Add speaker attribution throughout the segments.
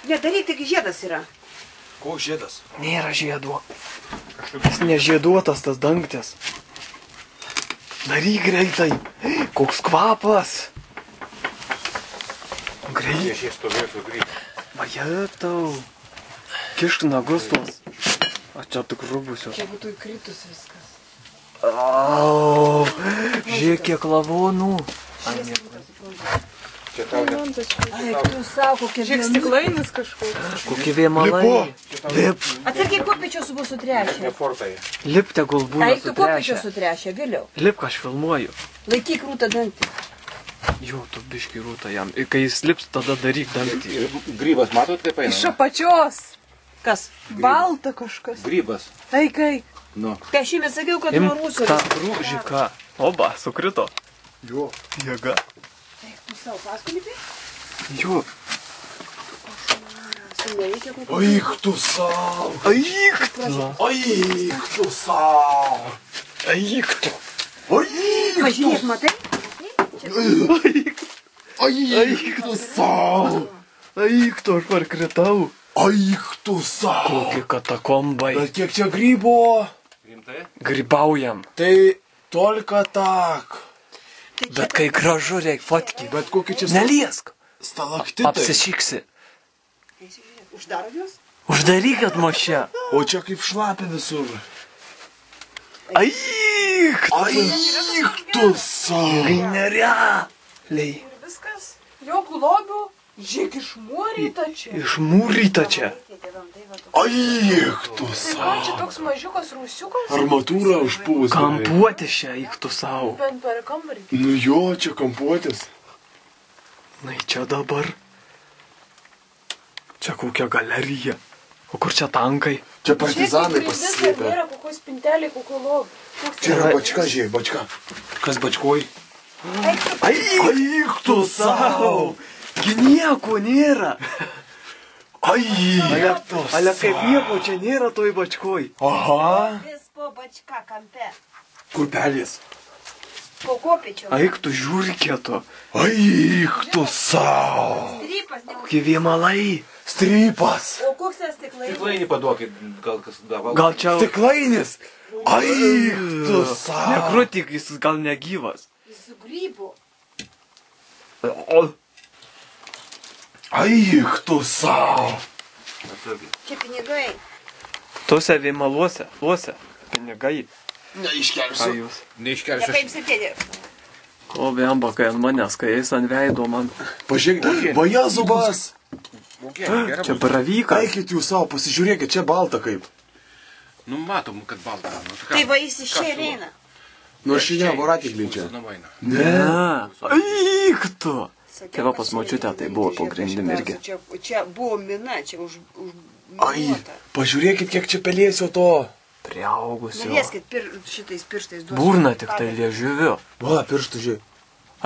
Speaker 1: Nedaryk, taigi žiedas yra.
Speaker 2: Koks žiedas?
Speaker 3: Nėra žiedo. Jis nežieduotas tas dangtis. Daryk greitai. Koks kvapas. Greit.
Speaker 2: Aš stovėsiu greit.
Speaker 3: Vajetau. Kišk nagus tuos. A čia tik rubusios.
Speaker 1: Čia būtų įkritus viskas.
Speaker 3: Au. Žiūrėk, kiek lavonų.
Speaker 2: Čia tau ne.
Speaker 1: Ai, tu savo, kokie
Speaker 4: Žiūrėk, stiklainis kažkoks.
Speaker 3: Kokie vėmalai. Lip.
Speaker 1: Atsargiai, kopėčios buvo sutrešę.
Speaker 2: Ne fortai.
Speaker 3: Lip tegul būna
Speaker 1: Eik, tu kopėčios
Speaker 3: sutrešę.
Speaker 1: sutrešę, vėliau.
Speaker 3: Lip, aš filmuoju.
Speaker 1: Laikyk rūtą dantį.
Speaker 3: Jo, tu biški rūta jam. Ir kai jis lips, tada daryk dantį.
Speaker 2: Ir grybas, matot, kaip eina?
Speaker 4: Iš apačios.
Speaker 1: Kas?
Speaker 4: Balta kažkas.
Speaker 2: Grybas.
Speaker 4: Eik, eik.
Speaker 2: Nu.
Speaker 1: Tai aš jums sakiau, kad nuo
Speaker 3: Imk
Speaker 1: rūsio.
Speaker 3: tą rūžiką. Oba, sukrito.
Speaker 2: Jo.
Speaker 3: Jėga.
Speaker 1: Eik, tu savo paskulipi?
Speaker 3: Jo.
Speaker 1: Nereikia kokio.
Speaker 2: Aik tu savo.
Speaker 3: Aik tu.
Speaker 2: Aik tu savo.
Speaker 3: Aik tu.
Speaker 2: Aik tu.
Speaker 1: Pažiūrėk, matai?
Speaker 2: Aik tu savo.
Speaker 3: Aik tu, aš parkritau.
Speaker 2: Aik tu savo.
Speaker 3: Kokie katakombai.
Speaker 2: Bet kiek čia grybo? Rimtai?
Speaker 3: Grybaujam.
Speaker 2: Tai tolika tak.
Speaker 3: Bet kai gražu, reik fotki.
Speaker 2: Bet kokį čia
Speaker 3: Neliesk.
Speaker 2: stalaktitai.
Speaker 3: Apsišyksi.
Speaker 1: Uždaro juos?
Speaker 3: Uždarykit mošę.
Speaker 2: O čia kaip šlapia visur.
Speaker 3: Aik.
Speaker 2: Aik tu savo.
Speaker 3: Kai nerealiai.
Speaker 4: Ir viskas. Jokių lobių. Žiūrėk, išmūryta čia.
Speaker 3: Išmūryta čia.
Speaker 2: Aik tu
Speaker 4: Tai man
Speaker 2: savo.
Speaker 4: čia toks mažiukas rūsiukas.
Speaker 2: Armatūra užpūs.
Speaker 3: Kampuoti šią eik tu savo.
Speaker 4: Bent per kambarį.
Speaker 2: Nu jo, čia kampuotis.
Speaker 3: Na, čia dabar. Čia kokia galerija. O kur čia tankai?
Speaker 2: Čia partizanai
Speaker 4: Žiūrėk,
Speaker 2: pasislėpę.
Speaker 4: nėra kokios spintelė, kokio lobių.
Speaker 2: Čia yra bačka, žiūrėk, bačka. Kas bačkoj?
Speaker 3: Aik tu savo. Gi nieko nėra.
Speaker 2: Aik tu
Speaker 3: Ale kaip nieko čia nėra toj bačkoj.
Speaker 2: Aha.
Speaker 1: Vis po bačka kampe.
Speaker 2: Kur pelės?
Speaker 1: Po kopėčio.
Speaker 3: Aik tu žiūri kieto.
Speaker 2: Aik tu savo.
Speaker 1: Strypas, ne.
Speaker 3: Kokie vėmalai.
Speaker 2: Strypas.
Speaker 1: O koks tas stiklainis?
Speaker 2: Stiklainį paduokit, gal kas gavo.
Speaker 3: Gal čia...
Speaker 2: Stiklainis. Aik tu savo.
Speaker 3: Nekrutik, jis gal negyvas.
Speaker 1: Jis su grybu.
Speaker 3: O,
Speaker 2: Aik tu savo.
Speaker 1: Čia pinigai.
Speaker 3: tuose vėmaluose, pinigai. Ką
Speaker 2: Neiškelsiu.
Speaker 3: jūs?
Speaker 2: Neiškelsiu.
Speaker 1: Kaip sėdėdė.
Speaker 3: O bemba, kai ant manęs, kai eis ant veido man.
Speaker 2: Pažiūrėk, vajazubas.
Speaker 3: Čia baravykas.
Speaker 2: Eikit jūs savo, pasižiūrėkit, čia balta kaip.
Speaker 5: Nu, matom, kad balta. Nu,
Speaker 1: Tai va jis iš čia ir eina.
Speaker 2: Nu aš ne, voratiklį čia.
Speaker 3: Ne. Aik tu. Tai va pas močiutę tai buvo po grindim irgi.
Speaker 1: Čia buvo mina, čia už...
Speaker 2: Ai, pažiūrėkit, kiek čia pelėsio to.
Speaker 3: Priaugusio.
Speaker 1: Nelieskit šitais pirštais duosiu.
Speaker 3: Burna tik tai liežiuviu.
Speaker 2: Va, pirštų žiūrėk.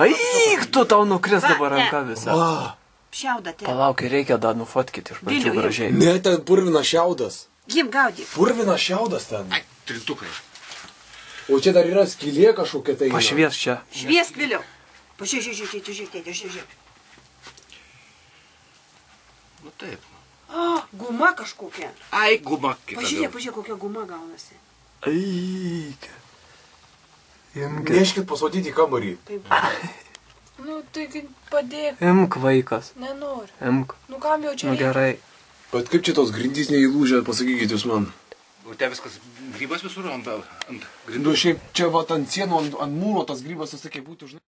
Speaker 3: Aik tu, tau nukris dabar
Speaker 1: Va, ne.
Speaker 3: ranka visą.
Speaker 2: Va.
Speaker 1: Pšiaudą te.
Speaker 3: Palauk, reikia dar nufotkyti iš pradžių
Speaker 1: Viliau,
Speaker 3: gražiai.
Speaker 2: Ne, ten purvinas šiaudas.
Speaker 1: Jim gaudyk.
Speaker 2: Purvinas šiaudas ten.
Speaker 5: Ai, trintukai.
Speaker 2: O čia dar yra skylė kažkokia tai.
Speaker 3: Pašvies čia.
Speaker 1: Šviesk vėliau. Pažiūrėk.
Speaker 5: Nu taip.
Speaker 1: Guma kažkokia.
Speaker 5: Ai, guma kita.
Speaker 1: Pažiūrėk, kokia guma gaunasi.
Speaker 3: Aik. Imk.
Speaker 2: Neškit pasodyti į kambarį.
Speaker 4: Nu, tai padėk.
Speaker 3: Imk vaikas.
Speaker 4: Nenoriu.
Speaker 3: Imk.
Speaker 4: Nu, kam jau čia
Speaker 3: Nu
Speaker 4: reikia?
Speaker 3: gerai.
Speaker 2: Bet kaip čia tos grindys neįlūžę, pasakykit jūs man.
Speaker 5: O te viskas grybas visur ant grindų.
Speaker 2: Nu šiaip čia va ant sienų, ant mūro tas grybas, sakė, būtų žinai.